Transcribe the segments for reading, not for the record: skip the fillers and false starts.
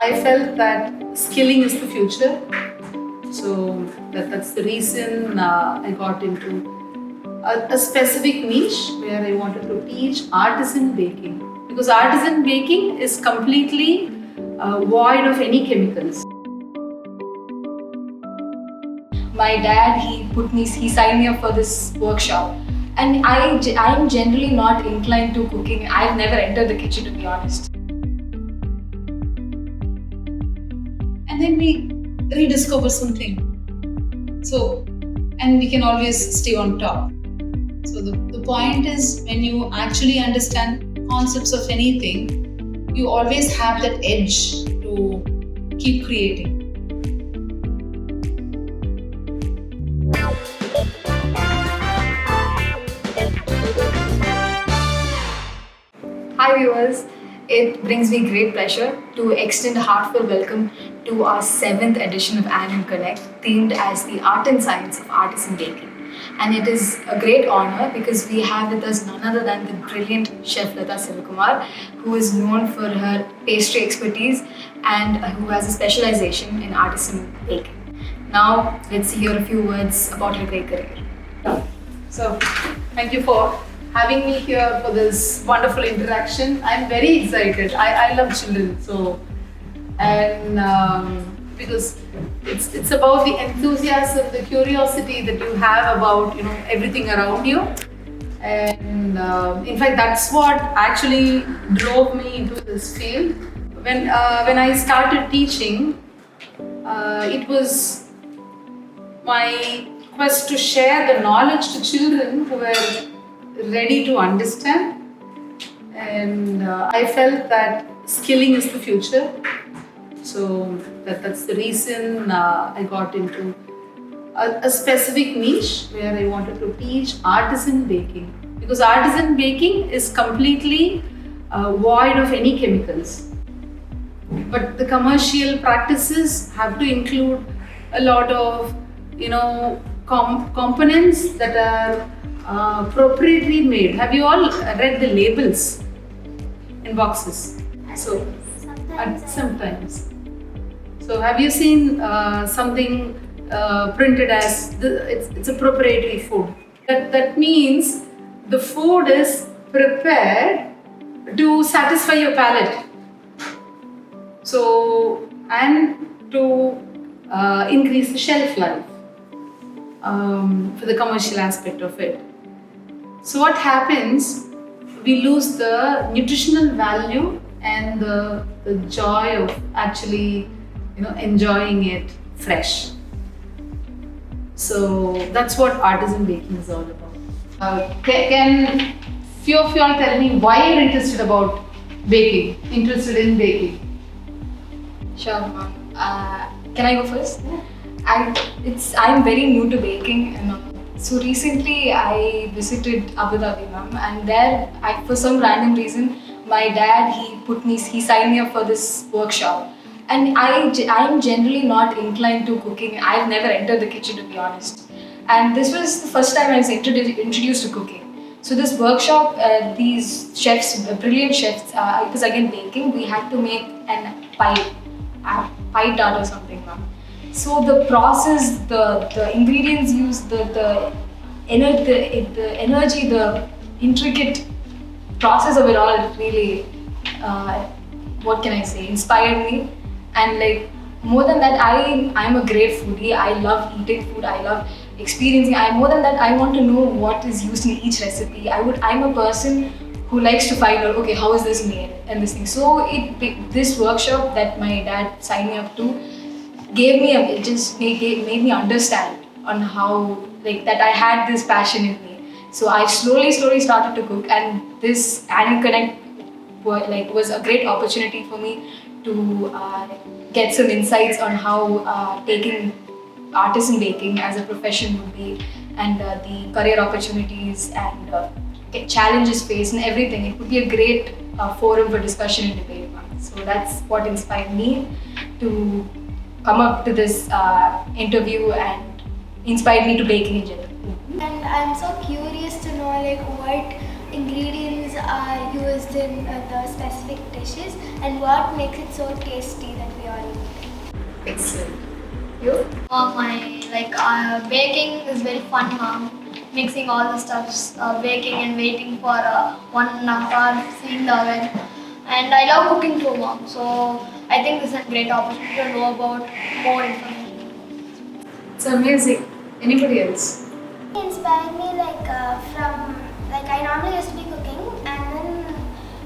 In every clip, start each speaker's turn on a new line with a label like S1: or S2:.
S1: I felt that skilling is the future. So that's the reason I got into a specific niche where I wanted to teach artisan baking. Because artisan baking is completely void of any chemicals.
S2: My dad, he signed me up for this workshop. And I'm generally not inclined to cooking. I've never entered the kitchen, to be honest.
S1: And then we rediscover something. So, and we can always stay on top. So the point is, when you actually understand concepts of anything, you always have that edge to keep creating.
S2: Hi viewers, it brings me great pleasure to extend a heartfelt welcome to our 7th edition of ANAN Connect, themed as the art and science of artisan baking. And it is a great honor because we have with us none other than the brilliant Chef Lata Sivakumar, who is known for her pastry expertise and who has a specialization in artisan baking. Now, let's hear a few words about her great career.
S1: So, thank you for having me here for this wonderful interaction. I'm very excited. I love children, so because it's about the enthusiasm, the curiosity that you have about everything around you, and in fact that's what actually drove me into this field. When I started teaching, it was my quest to share the knowledge to children who were ready to understand, and I felt that skilling is the future. So that's the reason I got into a specific niche where I wanted to teach artisan baking, because artisan baking is completely void of any chemicals. But the commercial practices have to include a lot of components that are proprietary made. Have you all read the labels in boxes? So sometimes. So have you seen something printed as it's a proprietary food? That means the food is prepared to satisfy your palate. So, and to increase the shelf life for the commercial aspect of it. So what happens? We lose the nutritional value and the joy of actually enjoying it fresh. So that's what artisan baking is all about. Can few of you all tell me why you're interested in baking?
S2: Sure, ma'am. Can I go first? I'm very new to baking, and so recently I visited Abu Dhabi, ma'am, and there, for some random reason, my dad he signed me up for this workshop. And I'm generally not inclined to cooking. I've never entered the kitchen, to be honest. And this was the first time I was introduced to cooking. So this workshop, these chefs, brilliant chefs, it was again baking. We had to make pie tart or something, ma'am. So the process, the ingredients used, the energy, the intricate process of it all really, what can I say, inspired me. And like more than that, I'm a great foodie. I love eating food. I love experiencing. More than that, I want to know what is used in each recipe. I'm a person who likes to find out, okay, how is this made and this thing. So this workshop that my dad signed me up to it just made me understand on how that I had this passion in me. So I slowly started to cook, and this ANAN Connect was a great opportunity for me to get some insights on how taking artisan baking as a profession would be, and the career opportunities and challenges faced and everything. It would be a great forum for discussion and debate. So that's what inspired me to come up to this interview and inspired me to baking in general.
S3: And I'm so curious to know what ingredients are used in the specific dishes and what makes it so tasty that Baking is very fun, mom. Mixing all the stuffs, baking and waiting for 1.5 hour, seeing the oven. And I love cooking too, mom. So I think this is a great opportunity to know about more information.
S1: It's amazing. Anybody else?
S3: It inspired me I normally used to be cooking, and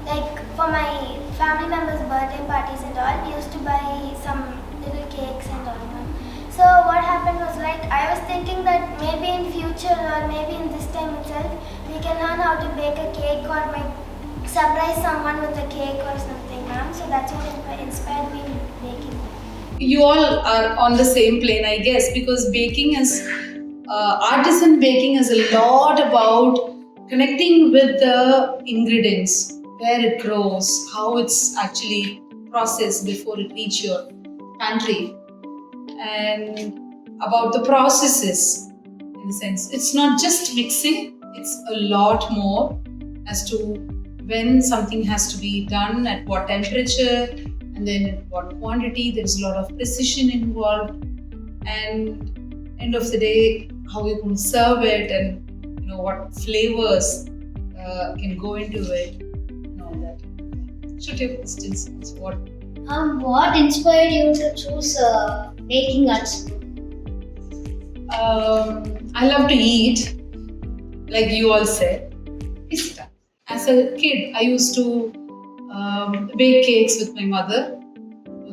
S3: then for my family members' birthday parties and all, we used to buy some little cakes and all. So what happened was I was thinking that maybe in future or maybe in this time itself we can learn how to bake a cake or surprise someone with a cake or something, ma'am. So that's what inspired me in baking.
S1: You all are on the same plane, I guess, because baking is artisan baking is a lot about connecting with the ingredients, where it grows, how it's actually processed before it reaches your pantry, and about the processes. In the sense, it's not just mixing; it's a lot more as to when something has to be done, at what temperature, and then at what quantity. There's a lot of precision involved, and end of the day, how you can serve it, and what flavors can go into it, and all that. Should your questions? What?
S4: What inspired you to choose baking at school?
S1: I love to eat, like you all said. Pista. As a kid, I used to bake cakes with my mother.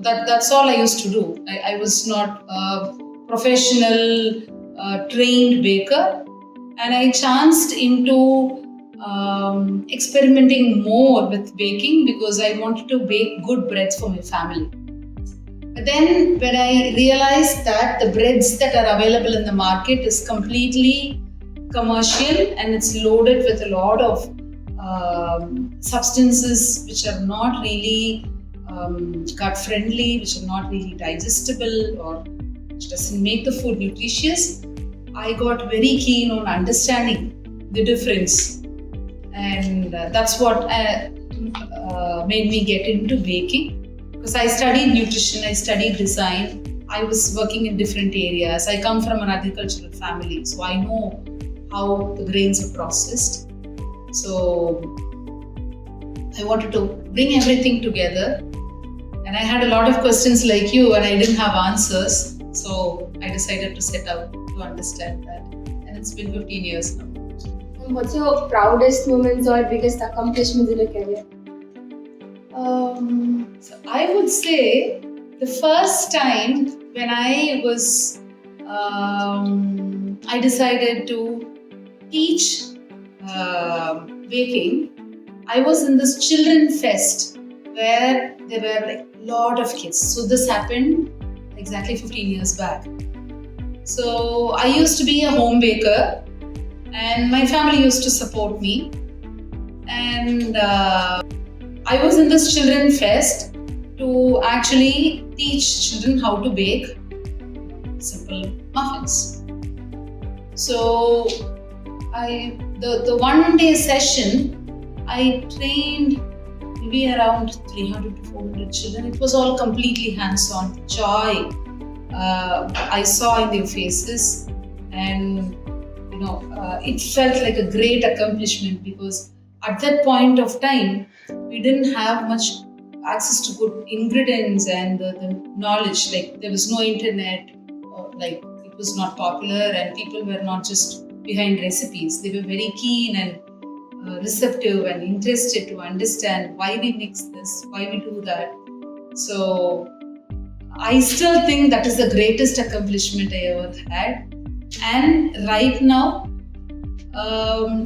S1: That's all I used to do. I was not a professional trained baker, and I chanced into experimenting more with baking because I wanted to bake good breads for my family. But then when I realized that the breads that are available in the market is completely commercial and it's loaded with a lot of substances which are not really gut friendly, which are not really digestible, or which doesn't make the food nutritious, I got very keen on understanding the difference, and that's what made me get into baking. Because I studied nutrition, I studied design, I was working in different areas. I come from an agricultural family, so I know how the grains are processed. So I wanted to bring everything together, and I had a lot of questions like you, and I didn't have answers. So I decided to set out to understand that, and it's been 15 years now.
S5: What's your proudest moments or biggest accomplishments in your career?
S1: So I would say the first time when I was, I decided to teach baking. I was in this children fest where there were a lot of kids. So this happened exactly 15 years back. So I used to be a home baker, and my family used to support me. And I was in this children fest to actually teach children how to bake simple muffins. So the 1 day session, I trained maybe around 300 to 400 children. It was all completely hands-on. The joy I saw in their faces, and it felt like a great accomplishment, because at that point of time we didn't have much access to good ingredients and the knowledge. Like, there was no internet, or it was not popular, and people were not just behind recipes. They were very keen and receptive and interested to understand why we mix this, why we do that. So I still think that is the greatest accomplishment I ever had. And right now,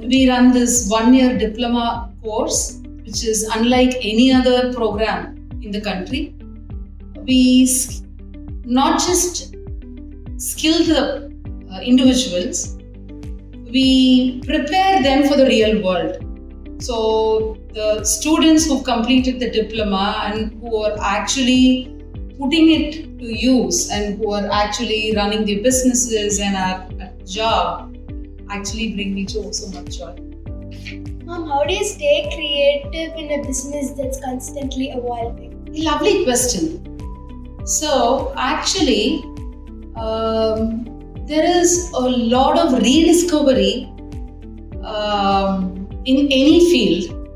S1: we run this 1-year diploma course, which is unlike any other program in the country. We not just skill the individuals, we prepare them for the real world. So the students who completed the diploma and who are actually putting it to use and who are actually running their businesses and are at job actually bring me so much joy.
S3: Mom, how do you stay creative in a business that's constantly evolving?
S1: Lovely question. So actually, there is a lot of rediscovery in any field,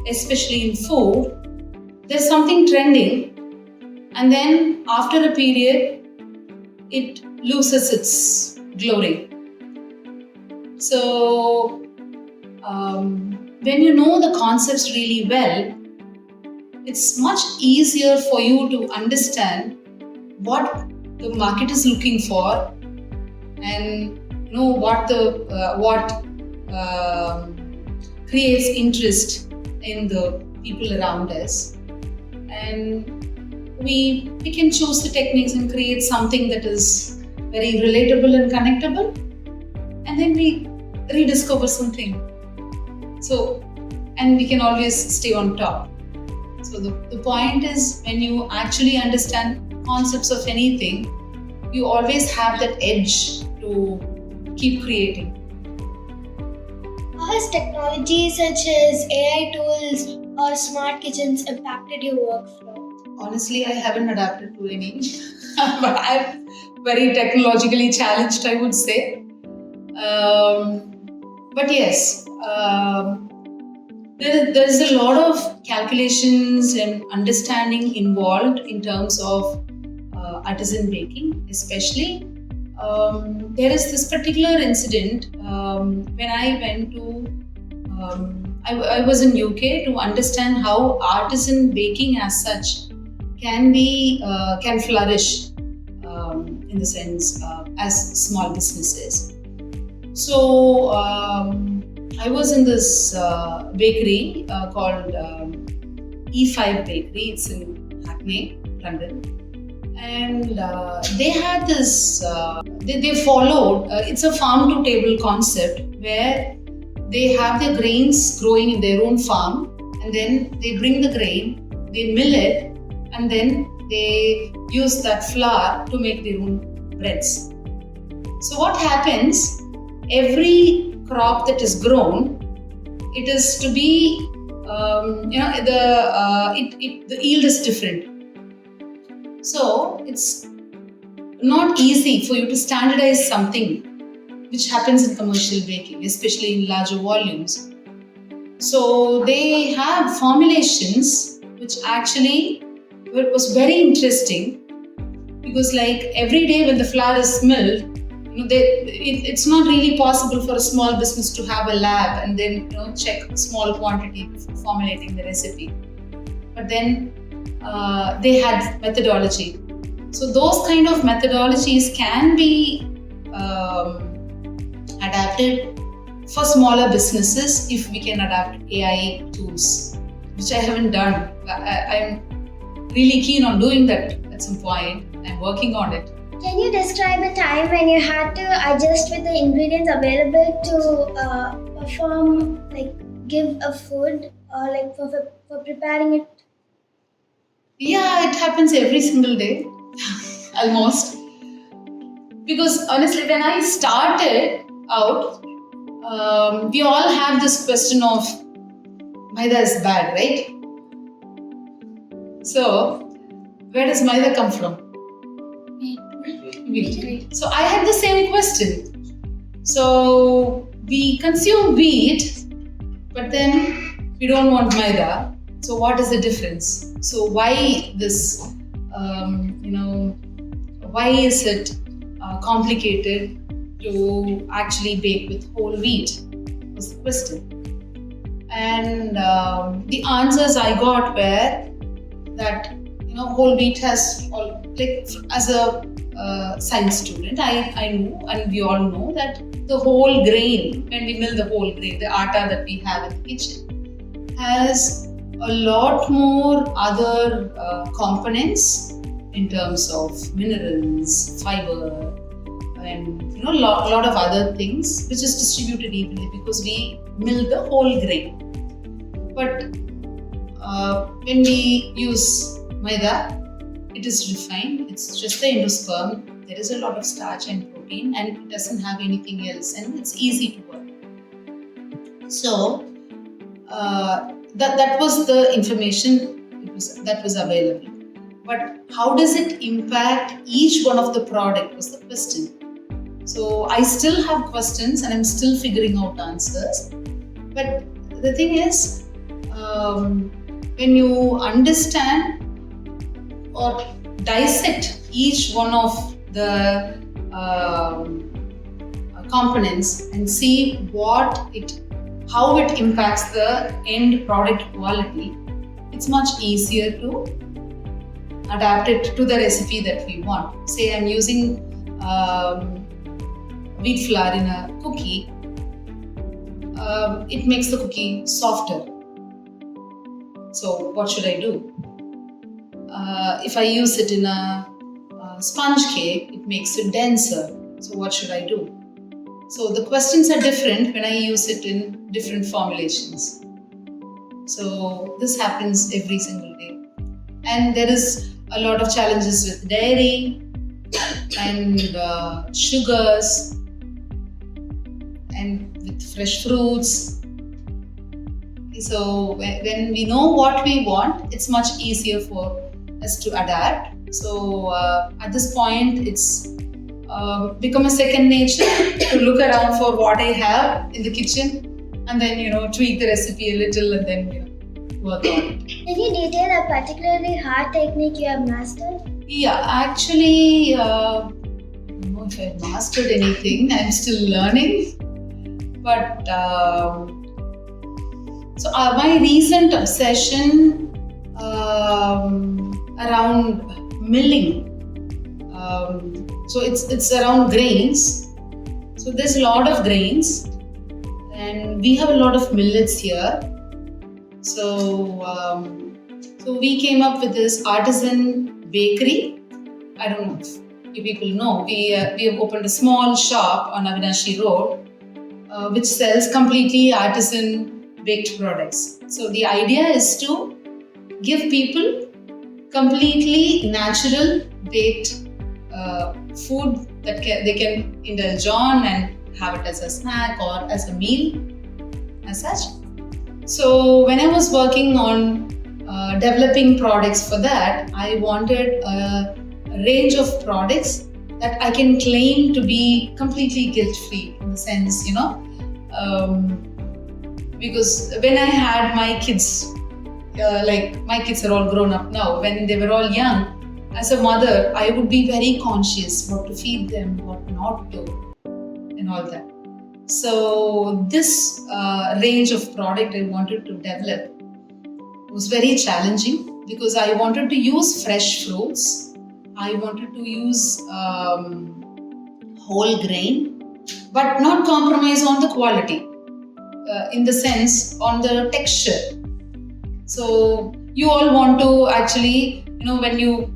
S1: especially in food. There's something trending, and then after a period, it loses its glory. So, when you know the concepts really well, it's much easier for you to understand what the market is looking for, and know what creates interest in the people around us, and we can choose the techniques and create something that is very relatable and connectable, and then we rediscover something. So, and we can always stay on top. So the point is, when you actually understand concepts of anything, you always have that edge to keep creating.
S4: How has technology such as AI tools or smart kitchens impacted your workflow?
S1: Honestly, I haven't adapted to any, but I'm very technologically challenged, I would say. But yes, there's a lot of calculations and understanding involved in terms of artisan baking, especially. There is this particular incident when I went to, I was in UK to understand how artisan baking as such can flourish in the sense as small businesses. So I was in this bakery called E5 Bakery. It's in Hackney, London. And they had this, they followed, it's a farm to table concept where they have their grains growing in their own farm, and then they bring the grain, they mill it, and then they use that flour to make their own breads. So what happens, every crop that is grown, it is to be, the yield is different. So it's not easy for you to standardize something which happens in commercial baking, especially in larger volumes. So they have formulations which actually was very interesting, because like every day when the flour is milled, it's not really possible for a small business to have a lab and then check a small quantity before formulating the recipe. But then they had methodology. So those kind of methodologies can be adapted for smaller businesses if we can adapt AI tools, which I haven't done. I'm really keen on doing that at some point. I'm working on it.
S3: Can you describe a time when you had to adjust with the ingredients available to perform, give a food or for preparing it?
S1: Yeah, it happens every single day, almost. Because honestly, when I started out, we all have this question of maida is bad, right? So, where does maida come from? Wheat. So I had the same question. So we consume wheat, but then we don't want maida. So what is the difference? So why this? Why is it complicated to actually bake with whole wheat? Was the question. And the answers I got were that whole wheat has as a science student, I know, and we all know that the whole grain, when we mill the whole grain, the atta that we have in the kitchen, has a lot more other components in terms of minerals, fiber, and a lot of other things, which is distributed evenly because we mill the whole grain. But when we use maida, it is refined, it's just the endosperm, there is a lot of starch and protein, and it doesn't have anything else, and it's easy to work. So that was the information that was available. but how does it impact each one of the product was the question. So I still have questions and I'm still figuring out answers. But the thing is, when you understand or dissect each one of the components and see how it impacts the end product quality, it's much easier to adapt it to the recipe that we want. Say I'm using wheat flour in a cookie, it makes the cookie softer. So what should I do? If I use it in a sponge cake, it makes it denser. So what should I do? So the questions are different when I use it in different formulations. So this happens every single day. And there is a lot of challenges with dairy and sugars and with fresh fruits. So when we know what we want, it's much easier for us to adapt. So at this point, it's become a second nature to look around for what I have in the kitchen and then tweak the recipe a little and then work on it.
S4: Can you detail a particularly hard technique you have mastered?
S1: Yeah, actually, I don't know if I've mastered anything. I'm still learning. But so my recent obsession around milling. So it's around grains. So there's a lot of grains, and we have a lot of millets here. So we came up with this Artisan bakery. I don't know if you people know. We have opened a small shop on Avinashi Road, which sells completely artisan baked products. So the idea is to give people completely natural baked food that they can indulge on and have it as a snack or as a meal as such. So when I was working on developing products for that, I wanted a range of products that I can claim to be completely guilt-free in the sense, because when I had my kids, my kids are all grown up now, when they were all young, as a mother, I would be very conscious what to feed them, what not to, and all that. So this range of product I wanted to develop was very challenging because I wanted to use fresh fruits, I wanted to use whole grain, but not compromise on the quality, in the sense on the texture. So you all want to actually, when you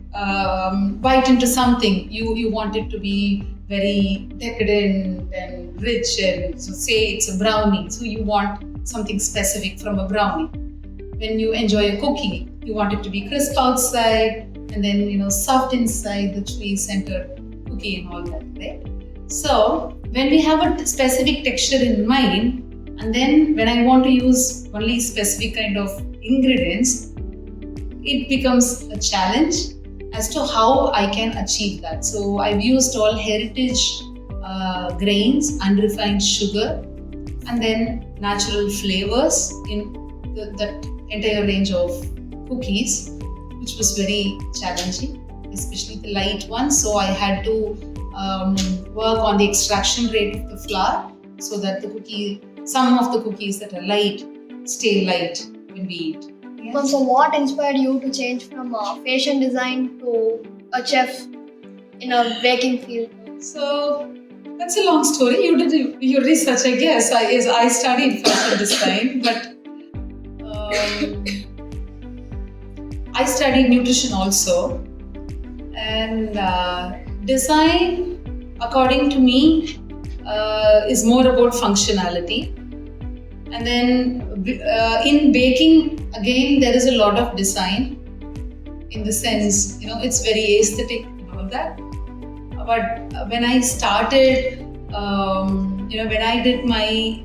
S1: bite into something, you want it to be very decadent and rich, and so say it's a brownie, so you want something specific from a brownie. When you enjoy a cookie, you want it to be crisp outside and then soft inside, the chewy center cookie and all that, right? So when we have a specific texture in mind, and then when I want to use only specific kind of ingredients, it becomes a challenge as to how I can achieve that. So I've used all heritage grains, unrefined sugar, and then natural flavors in that entire range of cookies, which was very challenging, especially the light ones. So I had to work on the extraction rate of the flour so that some of the cookies that are light stay light when we eat.
S5: Ma'am, so what inspired you to change from fashion design to a chef in a baking field?
S1: So that's a long story. You did your research, I guess. I studied fashion design, but I studied nutrition also. And design, according to me, is more about functionality. And then in baking, again, there is a lot of design in the sense, it's very aesthetic and all that. But when I started, when I did my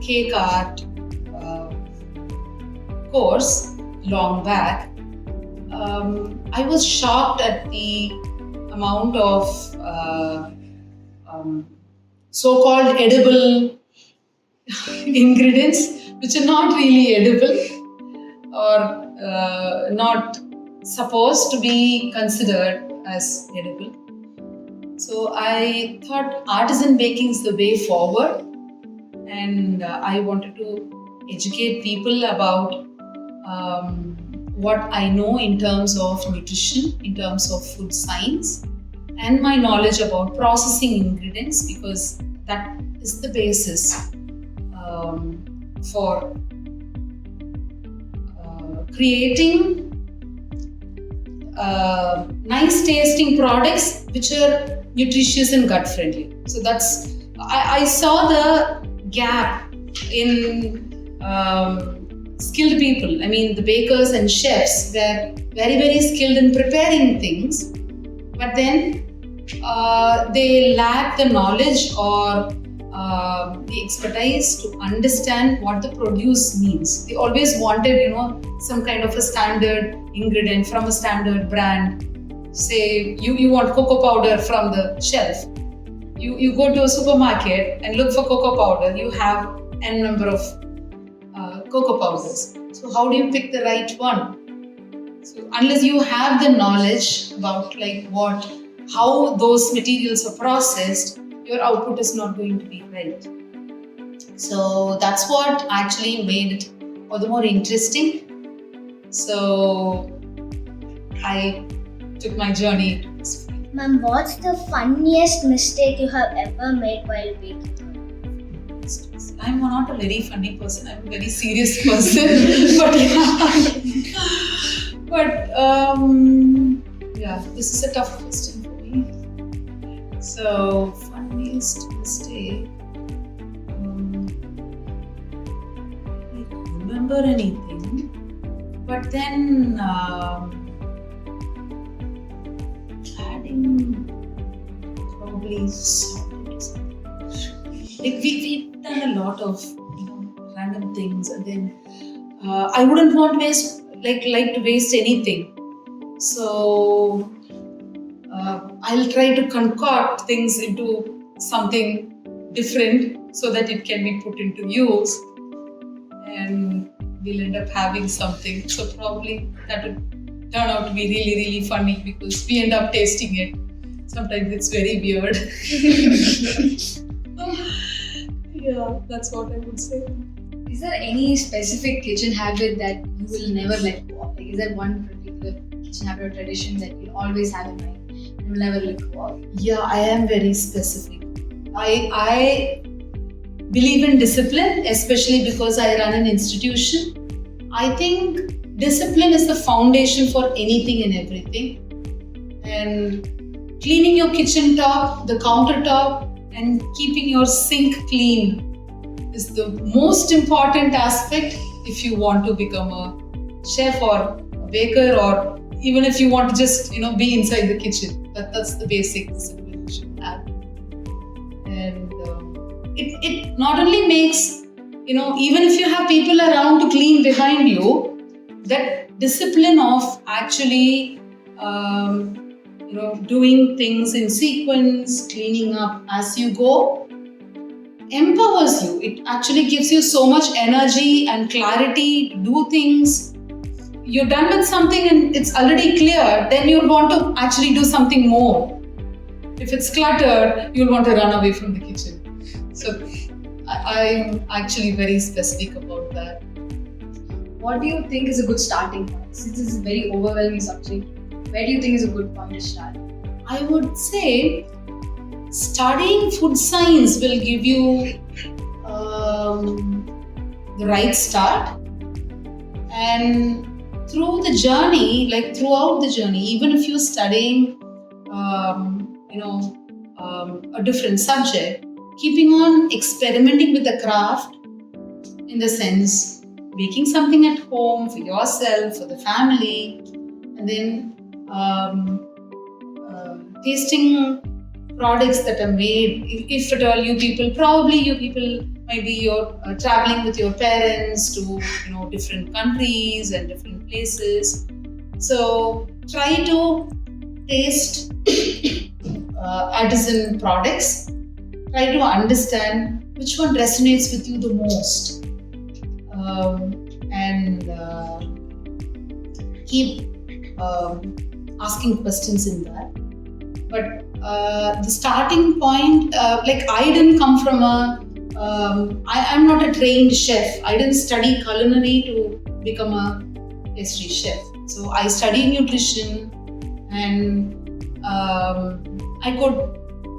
S1: cake art course long back, I was shocked at the amount of so-called edible ingredients which are not really edible or not supposed to be considered as edible. So I thought artisan baking is the way forward, and I wanted to educate people about what I know in terms of nutrition, in terms of food science, and my knowledge about processing ingredients, because that is the basis for creating nice tasting products which are nutritious and gut friendly. So that's, I saw the gap in skilled people. I mean, the bakers and chefs were very, very skilled in preparing things, but then they lacked the knowledge or the expertise to understand what the produce means. They always wanted, some kind of a standard ingredient from a standard brand. Say you want cocoa powder from the shelf. You go to a supermarket and look for cocoa powder. You have n number of cocoa powders. So how do you pick the right one? So unless you have the knowledge about how those materials are processed, your output is not going to be right. So that's what actually made it all the more interesting. So I took my journey to this field.
S4: Ma'am, what's the funniest mistake you have ever made while baking?
S1: I'm not a very funny person. I'm a very serious person. But this is a tough question for me. So, funniest mistake. I don't remember anything. But then adding probably salt. We've done a lot of random things, and then I wouldn't want to waste anything. So I'll try to concoct things into something different so that it can be put into use, and we'll end up having something. So probably that would turn out to be really, really funny because we end up tasting it. Sometimes it's very weird. Yeah, that's what I would say.
S2: Is there any specific kitchen habit that you will never let go of? Is there one particular kitchen habit or tradition that you'll always have in mind and will never let go of?
S1: Yeah, I am very specific. I believe in discipline, especially because I run an institution. I think discipline is the foundation for anything and everything. And cleaning your kitchen top, the countertop, and keeping your sink clean is the most important aspect if you want to become a chef or a baker, or even if you want to just be inside the kitchen. That's the basic discipline you should have. And it not only makes even if you have people around to clean behind you, that discipline of actually doing things in sequence, cleaning up as you go, empowers you. It actually gives you so much energy and clarity to do things. You're done with something and it's already clear, then you'll want to actually do something more. If it's cluttered, you'll want to run away from the kitchen. So I'm actually very specific about that.
S2: What do you think is a good starting point? Since this is a very overwhelming subject, where do you think is a good point to start?
S1: I would say studying food science will give you the right start, and through the journey, throughout the journey, even if you're studying a different subject, keeping on experimenting with the craft, in the sense making something at home for yourself, for the family, and then tasting products that are made. If at all you people maybe you're traveling with your parents to different countries and different places. So try to taste artisan products. Try to understand which one resonates with you the most, and keep asking questions in that. But the starting point, like I didn't come from I'm not a trained chef. I didn't study culinary to become a pastry chef. So I studied nutrition, and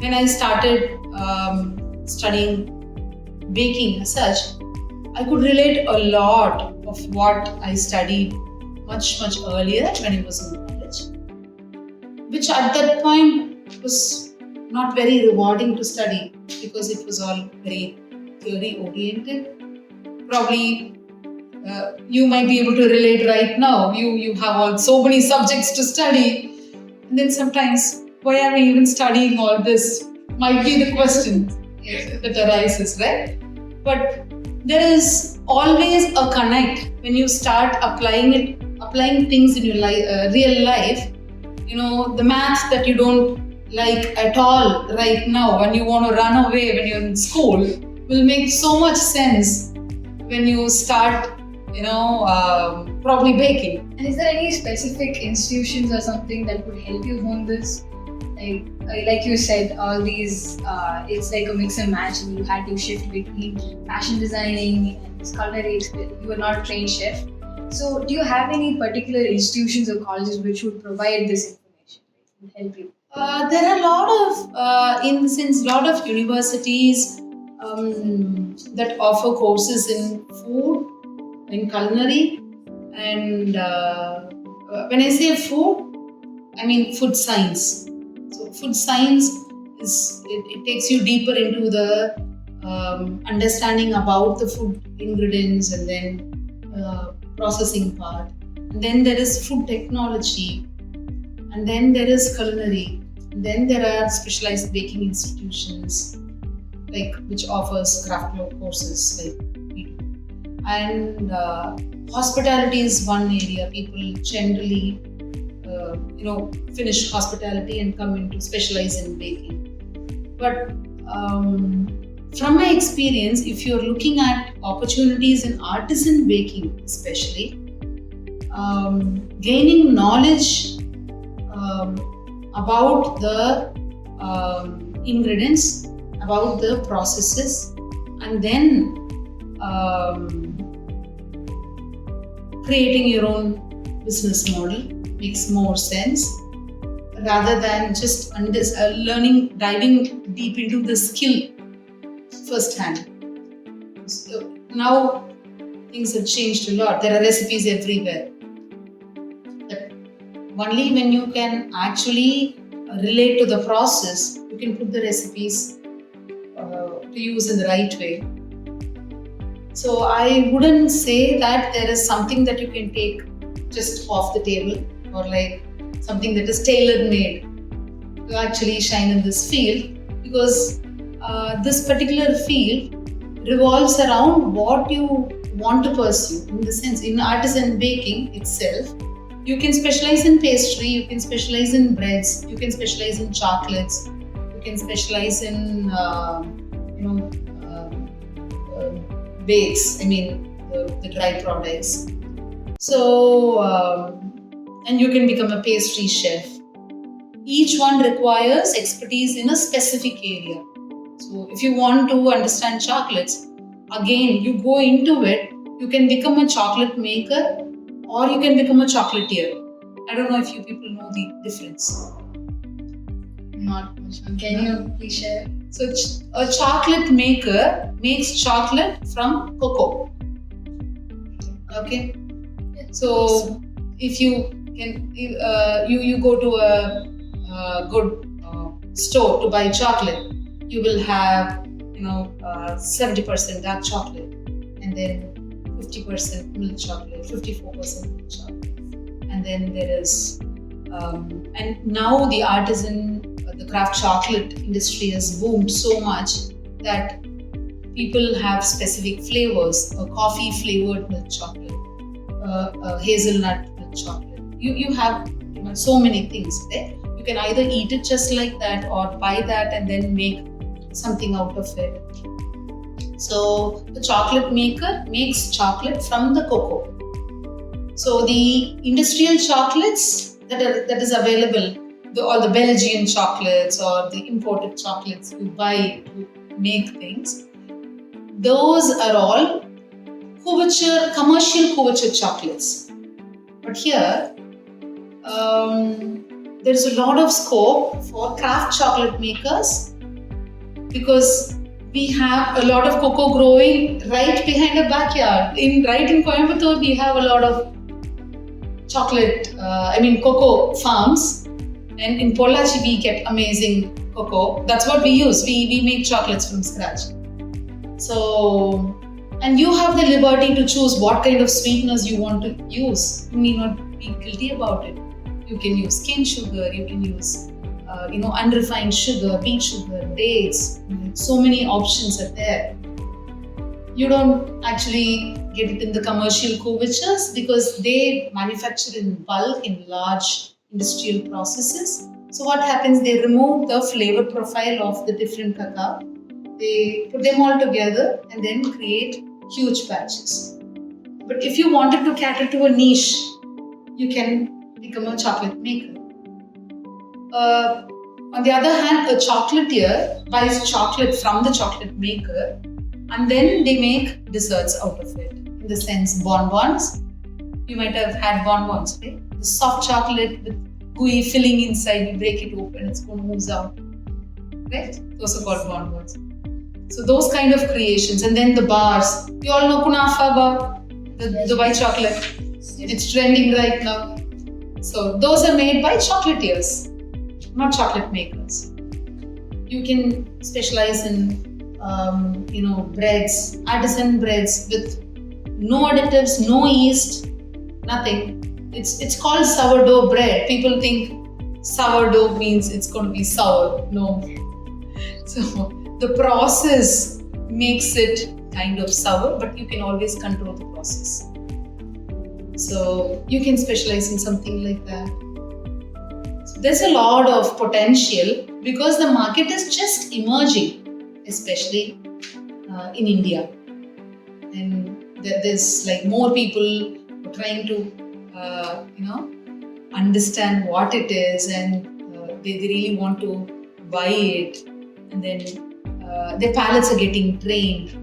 S1: when I started studying baking as such, I could relate a lot of what I studied much earlier when I was in college, which at that point was not very rewarding to study because it was all very theory oriented. Probably you might be able to relate right now. You have so many subjects to study, and then sometimes, why are we even studying all this? Might be the question that arises, right? But there is always a connect when you start applying things in your real life. The math that you don't like at all right now, when you want to run away when you're in school, will make so much sense when you start, probably baking.
S2: And is there any specific institutions or something that would help you hone this? Like you said, all these, it's like a mix and match, and you had to shift between fashion designing and this culinary experience. You were not a trained chef. So do you have any particular institutions or colleges which would provide this information, would help you?
S1: There are a lot of universities that offer courses in food, in culinary, and when I say food, I mean food science. So food science it takes you deeper into the understanding about the food ingredients, and then processing part. And then there is food technology, and then there is culinary. And then there are specialized baking institutions which offers craft courses like we do. And hospitality is one area. People generally finish hospitality and come into specialize in baking. But from my experience, if you're looking at opportunities in artisan baking especially, gaining knowledge about the ingredients, about the processes, and then creating your own business model makes more sense, rather than just diving deep into the skill firsthand. So now things have changed a lot. There are recipes everywhere. But only when you can actually relate to the process, you can put the recipes to use in the right way. So I wouldn't say that there is something that you can take just off the table, or something that is tailor-made to actually shine in this field, because this particular field revolves around what you want to pursue. In the sense, in artisan baking itself, you can specialize in pastry, you can specialize in breads, you can specialize in chocolates, you can specialize in bakes, the dry products. So, and you can become a pastry chef. Each one requires expertise in a specific area. So if you want to understand chocolates, again, you go into it, you can become a chocolate maker or you can become a chocolatier. I don't know if you people know the difference.
S2: Not much. Can you please share?
S1: So a chocolate maker makes chocolate from cocoa. Okay? So if you can, you go to a good store to buy chocolate, you will have 70% dark chocolate, and then 50% milk chocolate, 54% milk chocolate, and then there is and now the artisan, the craft chocolate industry has boomed so much that people have specific flavors: a coffee flavored milk chocolate, a hazelnut milk chocolate, you have so many things there. You can either eat it just like that or buy that and then make something out of it. So the chocolate maker makes chocolate from the cocoa. So the industrial chocolates that is available, all the Belgian chocolates or the imported chocolates you buy to make things, those are all commercial couverture chocolates. But here, there's a lot of scope for craft chocolate makers because we have a lot of cocoa growing right behind our backyard. Right in Coimbatore, we have a lot of cocoa farms. And in Pollachi, we get amazing cocoa. That's what we use. We make chocolates from scratch. So, and you have the liberty to choose what kind of sweeteners you want to use. You need not be guilty about it. You can use cane sugar, you can use unrefined sugar, beet sugar, dates. So many options are there. You don't actually get it in the commercial couvertures because they manufacture in bulk in large industrial processes. So what happens, they remove the flavor profile of the different cacao. They put them all together and then create huge batches. But if you wanted to cater to a niche, you can become a chocolate maker. On the other hand, a chocolatier buys chocolate from the chocolate maker and then they make desserts out of it. In the sense, bonbons. You might have had bonbons, right? The soft chocolate with gooey filling inside, you break it open, it's going to ooze out. Right? Those are called bonbons. So those kind of creations. And then the bars. You all know Kunafa bar, the white chocolate. It's trending right now. So those are made by chocolatiers, not chocolate makers. You can specialize in breads, artisan breads with no additives, no yeast, nothing. It's called sourdough bread. People think sourdough means it's going to be sour. No. So the process makes it kind of sour, but you can always control the process. So you can specialize in something like that. So there's a lot of potential because the market is just emerging, especially in India. And there's like more people trying to understand what it is, and they really want to buy it, and then their palates are getting trained.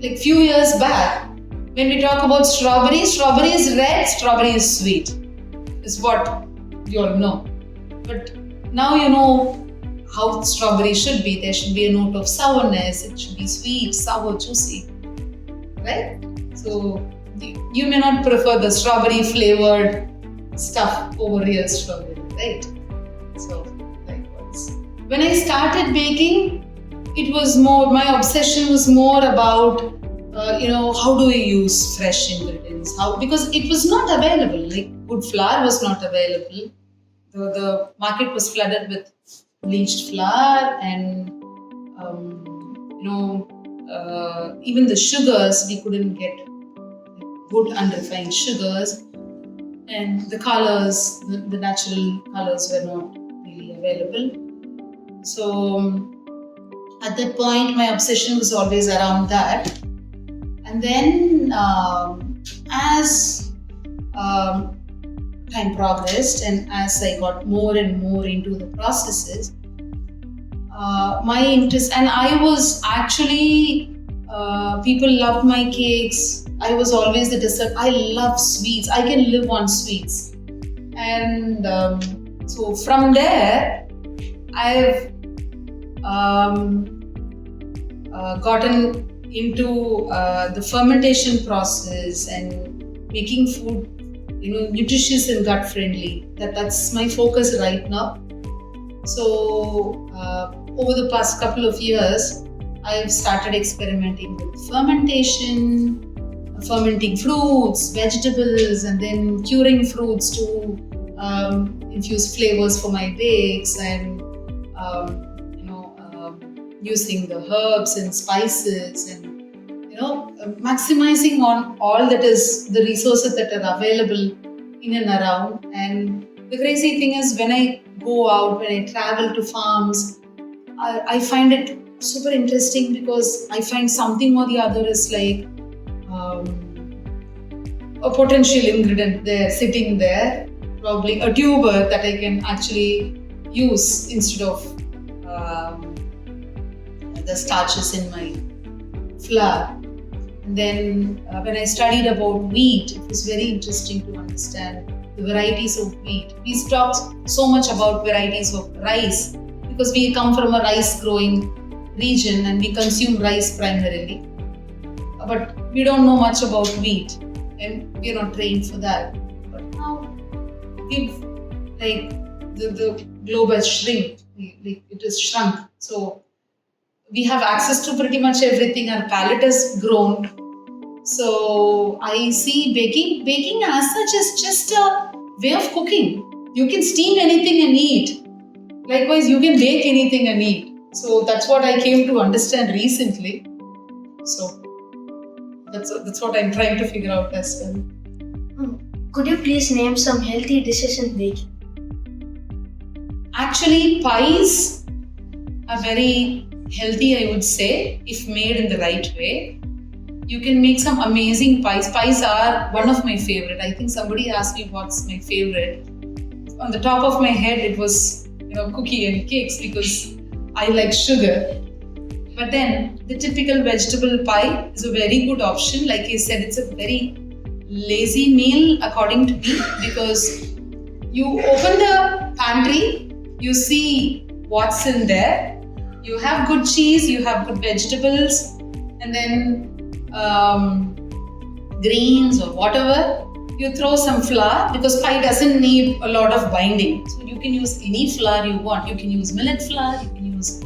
S1: Like few years back, when we talk about strawberry is red, strawberry is sweet, is what you all know. But now you know how strawberry should be. There should be a note of sourness, it should be sweet, sour, juicy, right? So you may not prefer the strawberry flavored stuff over real strawberry, right? So likewise. When I started baking, it was more, my obsession was more about how do we use fresh ingredients? Because it was not available, like good flour was not available. The market was flooded with bleached flour, and even the sugars, we couldn't get good unrefined sugars, and the colors, the natural colors were not really available. So at that point, my obsession was always around that. And then as time progressed and as I got more and more into the processes, my interest, and I was actually, people loved my cakes. I was always the dessert. I love sweets. I can live on sweets. And so from there, I've gotten into the fermentation process and making food, nutritious and gut friendly. That's my focus right now. So over the past couple of years, I've started experimenting with fermentation, fermenting fruits, vegetables, and then curing fruits to infuse flavors for my bakes, and using the herbs and spices, and maximizing on all that is the resources that are available in and around. And the crazy thing is, when I go out, when I travel to farms, I find it super interesting because I find something or the other is like a potential ingredient there, sitting there, probably a tuber that I can actually use instead of the starches in my flour. And then when I studied about wheat, it was very interesting to understand the varieties of wheat. We talked so much about varieties of rice because we come from a rice growing region and we consume rice primarily. But we don't know much about wheat and we are not trained for that. But now the globe has shrunk, it is shrunk. So we have access to pretty much everything. Our palate has grown. So I see baking as such is just a way of cooking. You can steam anything and eat. Likewise, you can bake anything and eat. So that's what I came to understand recently. So that's what I'm trying to figure out as well.
S4: Could you please name some healthy dishes in baking?
S1: Actually, pies are very healthy, I would say, if made in the right way. You can make some amazing pies. Pies are one of my favorite. I think somebody asked me what's my favorite. On the top of my head, it was cookie and cakes because I like sugar. But then the typical vegetable pie is a very good option. Like I said, it's a very lazy meal according to me because you open the pantry, you see what's in there. You have good cheese, you have good vegetables, and then greens or whatever. You throw some flour because pie doesn't need a lot of binding. So you can use any flour you want. You can use millet flour, you can use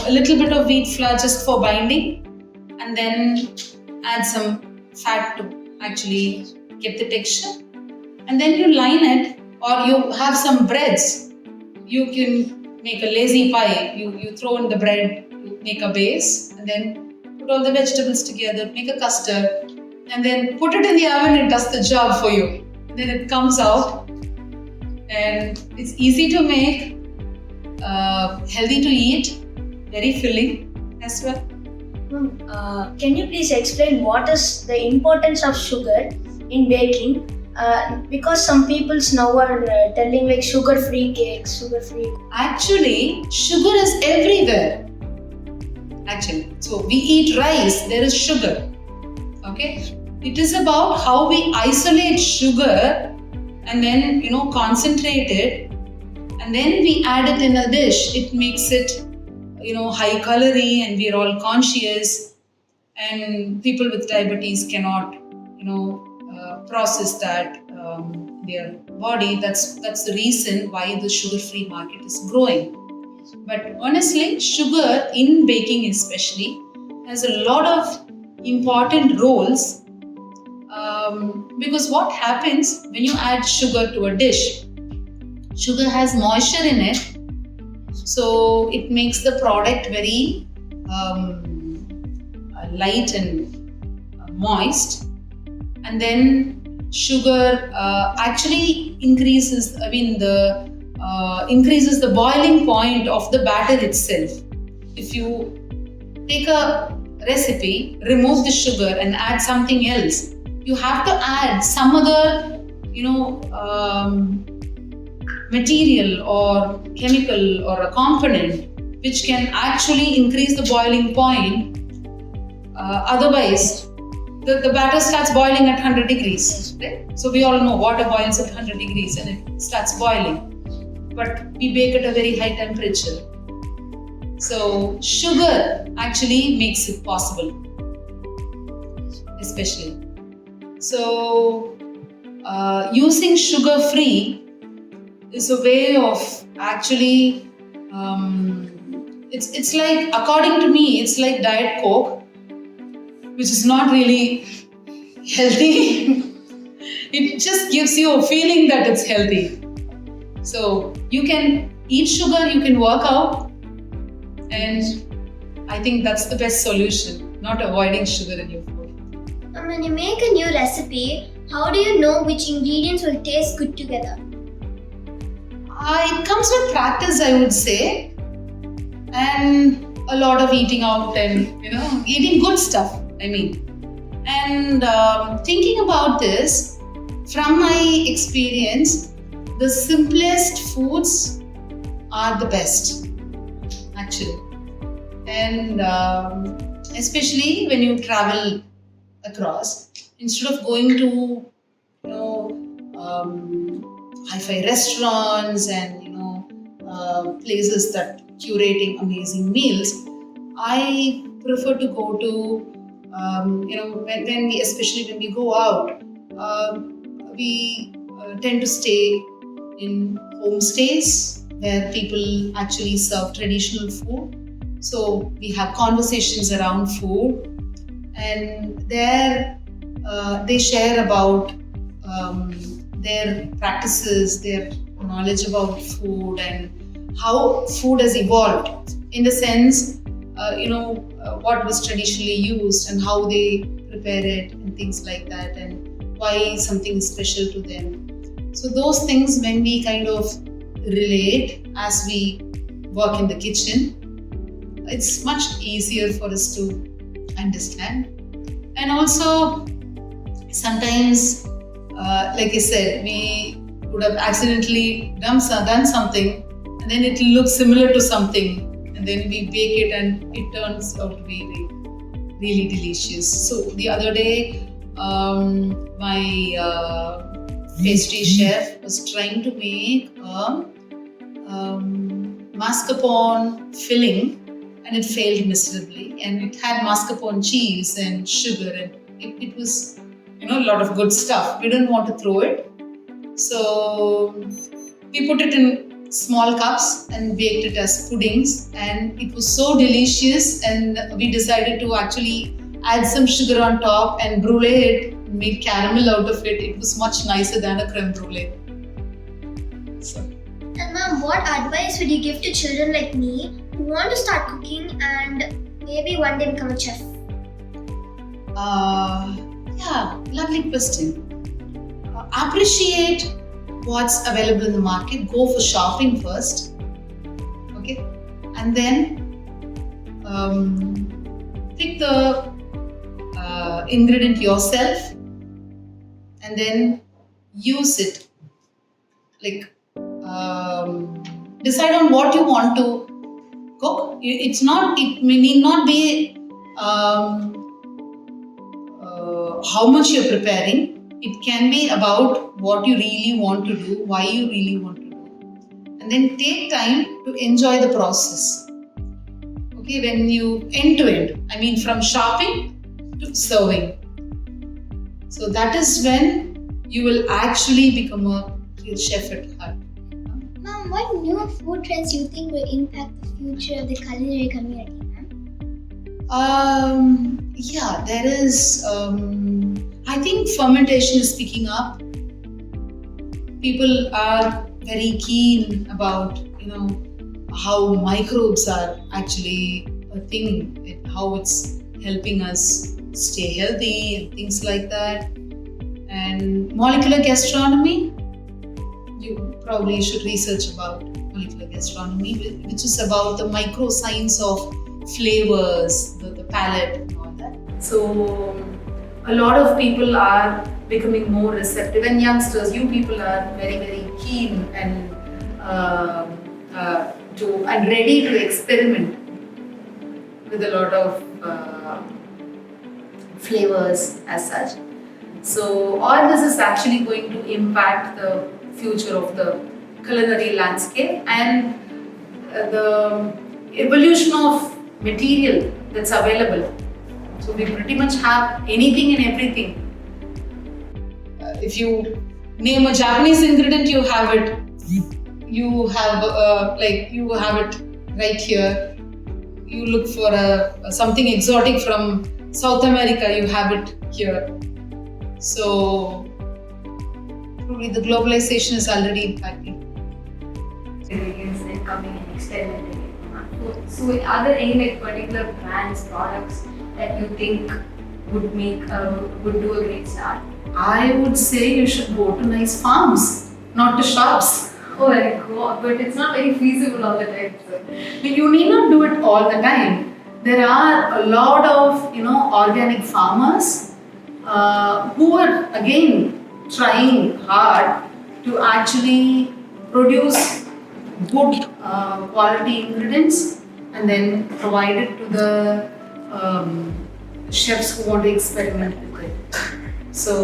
S1: a little bit of wheat flour just for binding, and then add some fat to actually get the texture. And then you line it, or you have some breads. You can make a lazy pie. You throw in the bread, you make a base, and then put all the vegetables together, make a custard, and then put it in the oven. It does the job for you. And then it comes out, and it's easy to make, healthy to eat, very filling as well.
S4: Can you please explain what is the importance of sugar in baking? Because some people now are telling like sugar-free cakes, sugar-free.
S1: Actually, sugar is everywhere. So we eat rice, there is sugar. Okay? It is about how we isolate sugar and then concentrate it, and then we add it in a dish. It makes it high calorie, and we are all conscious, and people with diabetes cannot process that their body. That's the reason why the sugar-free market is growing. But honestly, sugar in baking especially has a lot of important roles, because what happens when you add sugar to a dish? Sugar has moisture in it. So it makes the product very light and moist, and then sugar actually increases the boiling point of the batter itself. If you take a recipe, remove the sugar and add something else, you have to add some other material or chemical or a component which can actually increase the boiling point. Otherwise, the batter starts boiling at 100 degrees. Right? So we all know water boils at 100 degrees and it starts boiling. But we bake at a very high temperature. So sugar actually makes it possible, especially. So using sugar-free is a way of actually, it's like, according to me, it's like Diet Coke, which is not really healthy. It just gives you a feeling that it's healthy. So you can eat sugar, you can work out, and I think that's the best solution, not avoiding sugar in your food.
S4: When you make a new recipe,
S3: How do you know which ingredients will taste good together?
S1: It comes with practice, I would say, and a lot of eating out and eating good stuff. I mean, and thinking about this from my experience, the simplest foods are the best, actually, and especially when you travel across, instead of going to hi-fi restaurants and places that curating amazing meals, I prefer to go to especially when we go out, we tend to stay in homestays where people actually serve traditional food. So we have conversations around food, and there they share about their practices, their knowledge about food, and how food has evolved in the sense, what was traditionally used and how they prepare it and things like that, and why something is special to them. So those things, when we kind of relate as we work in the kitchen, it's much easier for us to understand. And also, sometimes, like I said, we would have accidentally done something, and then it looks similar to something, and then we bake it and it turns out to be really delicious. So the other day, my pastry chef was trying to make a mascarpone filling, and it failed miserably, and it had mascarpone cheese and sugar, and it was a lot of good stuff. We didn't want to throw it, so we put it in small cups and baked it as puddings, and it was so delicious, and we decided to actually add some sugar on top and brulee it, make caramel out of it. It was much nicer than a creme brulee. So.
S3: And ma'am, what advice would you give to children like me who want to start cooking and maybe one day become a chef?
S1: Yeah, lovely question. Appreciate what's available in the market. Go for shopping first, okay, and then pick the ingredient yourself, and then use it. Like, decide on what you want to cook. It may not be how much you're preparing. It can be about what you really want to do, why you really want to do, and then take time to enjoy the process. Okay, when you end to end, I mean from shopping to serving. So that is when you will actually become a real chef at heart.
S3: Ma'am, what new food trends do you think will impact the future of the culinary community, ma'am?
S1: Yeah, there is. I think fermentation is picking up. People are very keen about, how microbes are actually a thing, how it's helping us stay healthy and things like that. And molecular gastronomy, you probably should research about molecular gastronomy, which is about the micro science of flavors, the palate and all that. So a lot of people are becoming more receptive, and youngsters, you people are very, very keen and ready to experiment with a lot of flavors as such. So all this is actually going to impact the future of the culinary landscape and the evolution of material that's available. So we pretty much have anything and everything. If you name a Japanese ingredient, you have it. You have it right here. You look for something exotic from South America, you have it here. So probably the globalization is already impacting.
S2: And coming and experimenting. So are there any particular brands, products that you think would do a great start?
S1: I would say you should go to nice farms, not to shops.
S2: Oh my god, but it's not very feasible all the time. So.
S1: You need not do it all the time. There are a lot of organic farmers who are again trying hard to actually produce good quality ingredients and then provide it to the chefs who want to experiment with it. So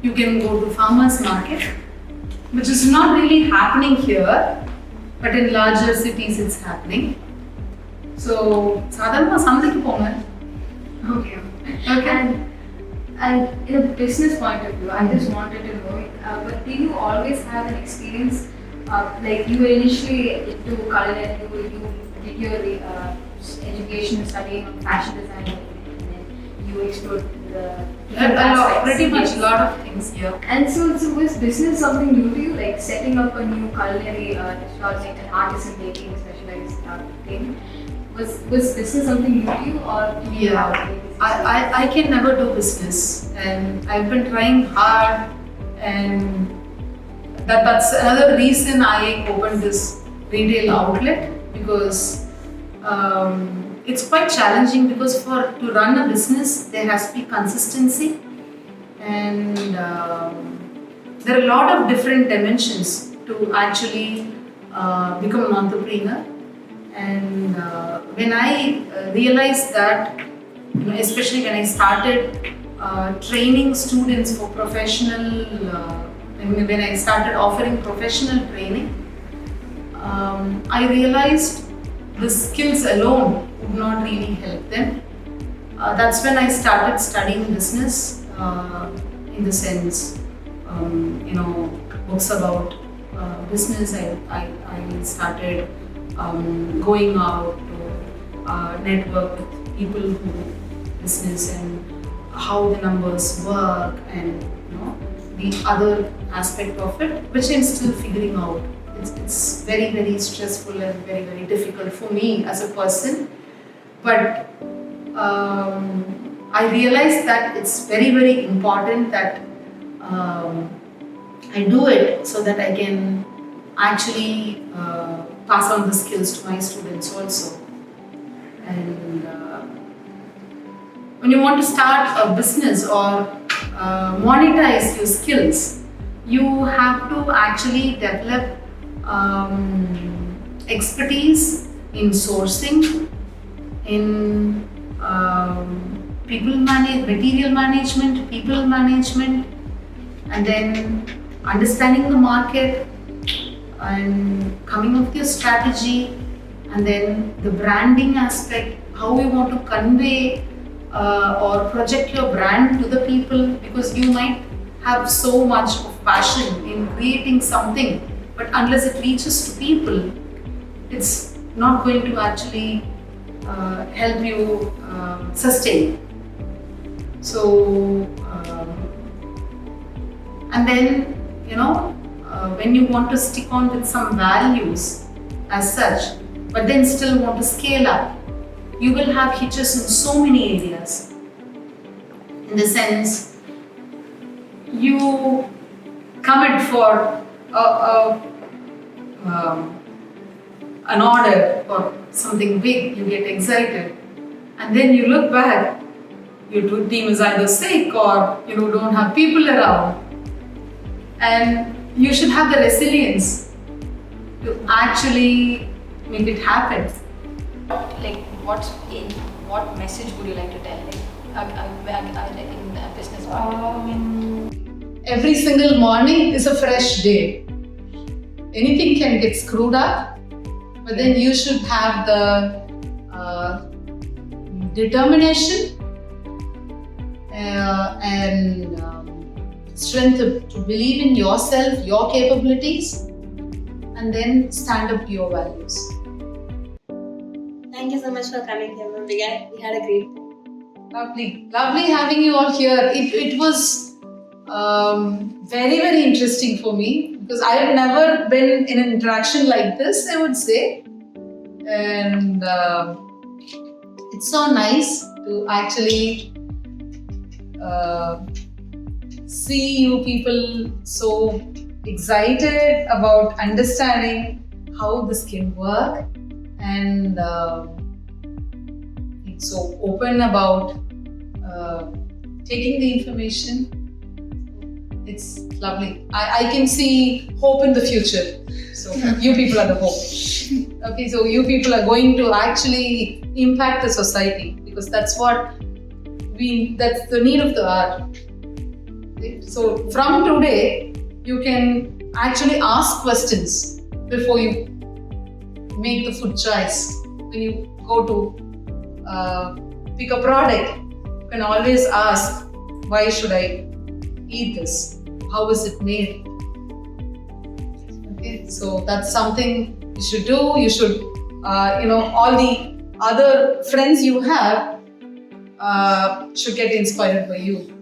S1: you can go to farmers market, which is not really happening here, but in larger cities it's happening. So sadharana samdhikku ponga.
S2: Okay.
S1: Okay.
S2: And in a business point of view, I just wanted to know, but did you always have an experience, like you were initially into culinary, you did your education studying on fashion design, and then you explored the
S1: Pretty much a lot of things here.
S2: And so was business something new to you, like setting up a new culinary restaurant, like an artisan baking specialized thing? Was business something new to you, or do you have
S1: I can never do business, and I've been trying hard, and that's another reason I opened this retail outlet, because it's quite challenging, because to run a business there has to be consistency, and there are a lot of different dimensions to actually become an entrepreneur. And when I realized that, especially when I started training students for professional, when I started offering professional training, I realized the skills alone would not really help them. That's when I started studying business, in the sense, books about business. I started going out to network with people who do business and how the numbers work, and the other aspect of it, which I'm still figuring out. It's very, very stressful and very, very difficult for me as a person, but I realized that it's very, very important that I do it so that I can actually pass on the skills to my students also. And when you want to start a business or monetize your skills, you have to actually develop expertise in sourcing, in material management, people management, and then understanding the market and coming up with your strategy, and then the branding aspect, how you want to convey or project your brand to the people, because you might have so much of passion in creating something, but unless it reaches to people, it's not going to actually help you sustain. So, and then when you want to stick on with some values as such, but then still want to scale up, you will have hitches in so many areas. In the sense, you commit for an order or something big, you get excited, and then you look back, your team is either sick or don't have people around, and you should have the resilience to actually make it happen.
S2: Like, what message would you like to tell, in a business point?
S1: Every single morning is a fresh day. Anything can get screwed up, but then you should have the determination and strength to believe in yourself, your capabilities, and then stand up to your values.
S4: Thank you so much for coming here, Ma'am. We had a great time.
S1: Lovely having you all here. It was very, very interesting for me, because I have never been in an interaction like this, I would say, and it's so nice to actually see you people so excited about understanding how this can work and it's so open about taking the information. It's lovely. I can see hope in the future. So you people are the hope. Okay, so you people are going to actually impact the society because that's the need of the hour. Okay? So from today, you can actually ask questions before you make the food choice. When you go to pick a product, you can always ask, why should I eat this? How is it made? Okay, so that's something you should do. You should, all the other friends you have should get inspired by you.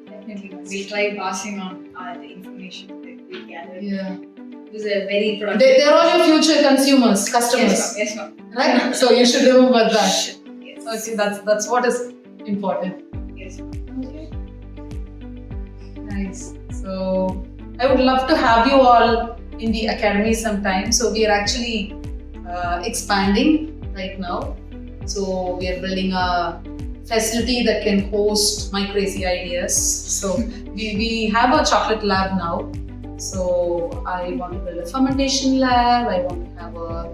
S2: Definitely. We'll try passing on the information that we gathered.
S1: Yeah.
S2: It was a very productive.
S1: They're all your future consumers, customers.
S2: Yes, ma'am.
S1: Right? So you should remember that.
S2: Yes.
S1: Okay, that's what is important.
S2: Yes.
S1: Nice. So I would love to have you all in the academy sometime. So we are actually expanding right now. So we are building a facility that can host my crazy ideas. So we have a chocolate lab now. So I want to build a fermentation lab. I want to have a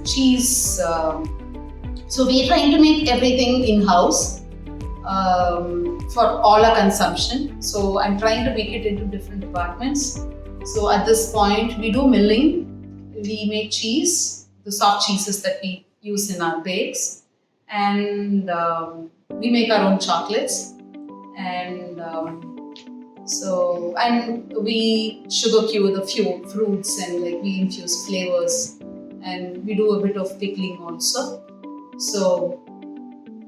S1: cheese. So we are trying to make everything in-house. For all our consumption. So I'm trying to make it into different departments. So at this point, we do milling. We make cheese, the soft cheeses that we use in our bakes. And we make our own chocolates. And we sugar cure the few fruits and we infuse flavors. And we do a bit of pickling also. So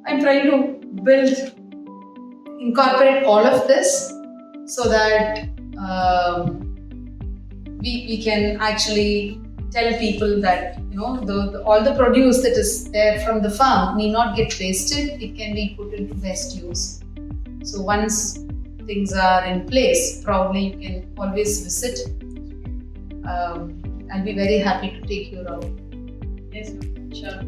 S1: I'm trying to incorporate all of this so that we can actually tell people that all the produce that is there from the farm need not get wasted. It can be put into best use. So once things are in place, probably you can always visit. I'll be very happy to take you around.
S2: Yes, sure.